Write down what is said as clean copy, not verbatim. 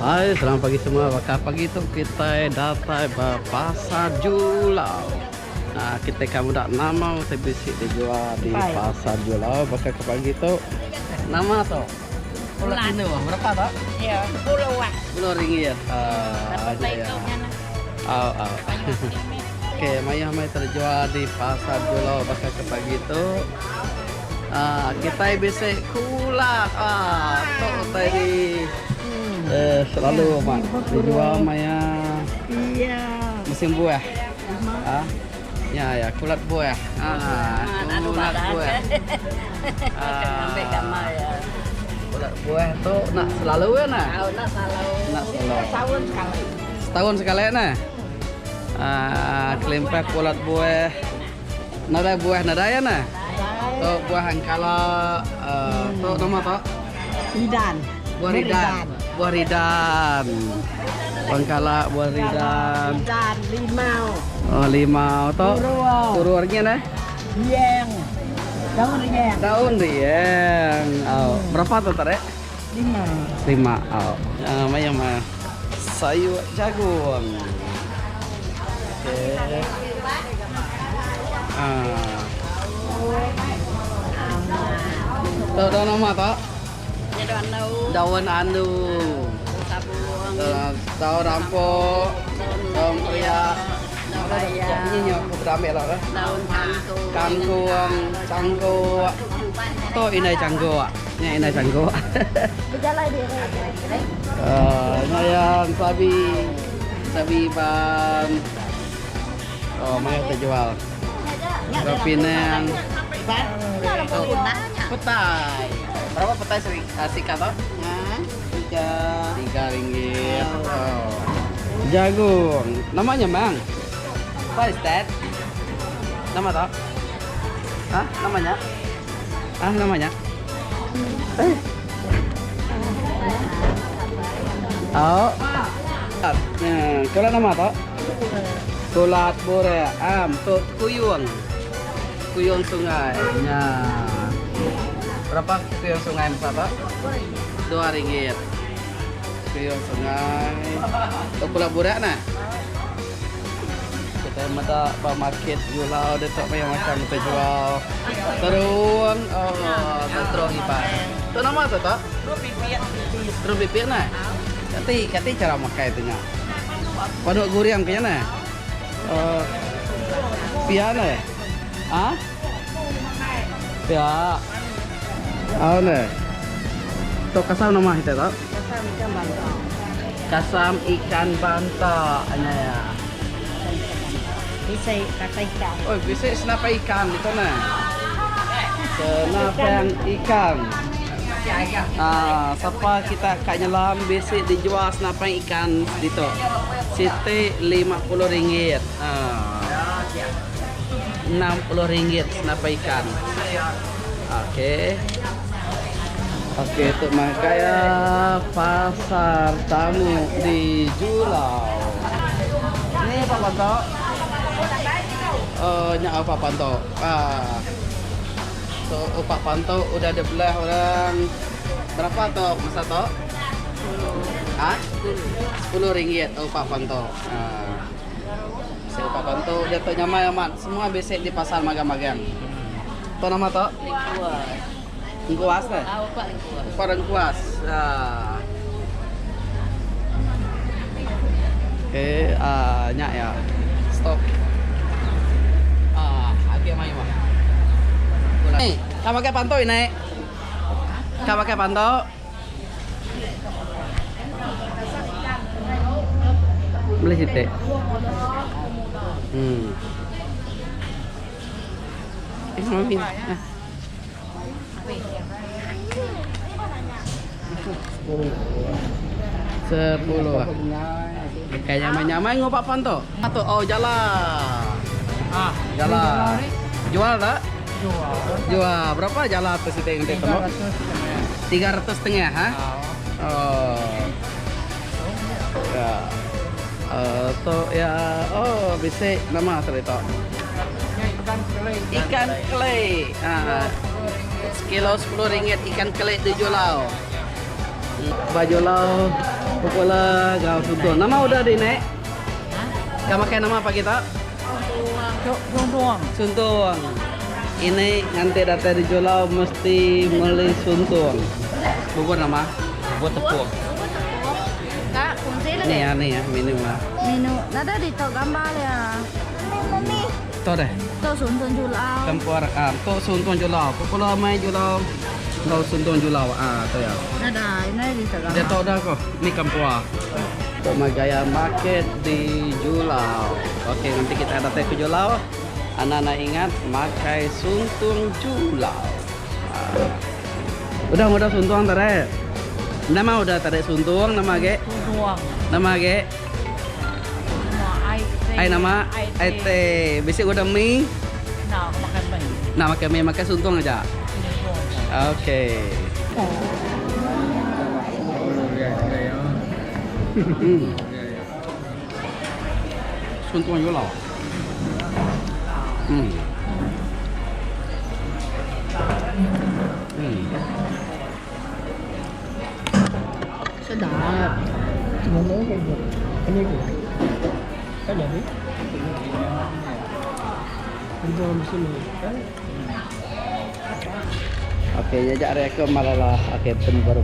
Hai, selamat pagi semua. Bakal pagi tu kita datang ke pasar Julau. Nah, kita kamu dak nama saya bisik dijual di pasar Julau. Bakal ke pagi tu nama tu. Pulau ini berapa tak? Ya, puluhan. RM10. Ya. Oke, Maya terjual di pasar Julau. Bakal ke pagi tu kita bisik kulak. Tu tadi. Selalu mak dijual Maya. Iya. Musim buah. Ya, kulat buah. Kulat buah. Ambil kat Maya. Kulat buah tu nak selalu kan? Nak selalu. Nak selalu. Setahun sekali. Setahun sekali nah. Kelempah kulat buah. Nada buah nada ya nah. Tu buah angkala tu nama tu? Ridan. Buah ridan. Buah ridan. Pangkala buah ridan. Ridan, limau. Oh, limau tu. Turu harganya nah? Rieng. Daun rieng. Daun rieng. Oh, berapa tu tarik? 5. 5. Oh. Maya mah. Sayur jagung. Okey. Tu nama tak? Daun anu. Daun rampok. Daun pria. Ini nyo berambil lah. Daun Kangkung, cangkuk. Tu inai cangkuk. Ni inai cangkuk. Berjalan dia. Yang sabi ban. Oh, mana kita jual? Pinang. Petai. Berapa petai sikat tu? RM3. Oh. Jagung. Namanya mang? What is that? Nama tak? Namanya? Namanya? Oh. Kulat nama tak? Kulat bore. Tu kuyung. Kuyung sungai. Berapa kuyung sungai Pak? RM2. Kuyung sungai. Tu kulat bore nah. Kita mata market Julau dia tak payah macam kita jual. Terung. Oh, terung ipan. Tu nama tu tak? Terung pipit nah. Kati cara makan itu nya. Paduk guriang kaya nah. Pian eh? Pia. Nah. Tu kasam nama kita tak? Kasam ikan banta. Kasam ikan banta. Ya. Bisa kata ikan. Oh, bisa senapan ikan itu nah. Senapan ikan. Siapa kita kat nyelam basic dijual senapan ikan dito. Siti RM50. RM60 senapan ikan. Okey. Okey, untuk makaya pasar tamu di Julau. Ini apa pantok? Nyak apa pantok? So, upak pantau udah ada belah orang. Berapa toh masa toh? RM10 upak pantau. Upak pantau jatuh nyamai amat. Semua besek di pasar magang-magang. Toh nama toh? Lengkuas deh. Upak lengkuas. Oke, nyak ya. Stop. Agak main mah. Nih, kau pakai pantau ini? Kau pakai pantau? Beli situ. Mami. 10. Kayaknya nyamai ngopak pantau. Atau jalan. Jalan. Jual tak? Jual. Berapa jala tu situ yang kita temu? 300 ha? Oh. Ya. Bisa nama cerita. Ikan kele. Sekilo RM10 ikan kele di Julau. Bajulau Pokoknya kau suntung. Nama udah di nek? Kau pakai nama apa kita? Suntung. Suntung. Ini nanti datang di Julau mesti beli suntung. Bubur nama? Bubur tepung. Kak, kunci Nih ya minum lah. Menu, nada dito gambar ya. Mami. Tuh deh. Ito suntung julau. Campur tuh suntung Julau. Pokoknya main Julau. Kau suntung Julau. Tuh ya. Nada, ini dito gambar. Dia tahu dah kok. Ini kampua. Tomagaya Market di Julau. Oke, nanti kita datang ke Julau. Anak-anak ingat makai suntung Julau. Udah suntung tadi. Nama udah tadi suntung, nama ge. Suntung. Nama ge. Ai nama IT. Besok udah mie. Nah, makan mie. Nah, makan mie makan suntung aja. Oke. Suntung Julau. Sedap. Mana kan? Ini tu. Kan jadi? Kita mesti ni. Oke, jajak rekom malah. Oke, baru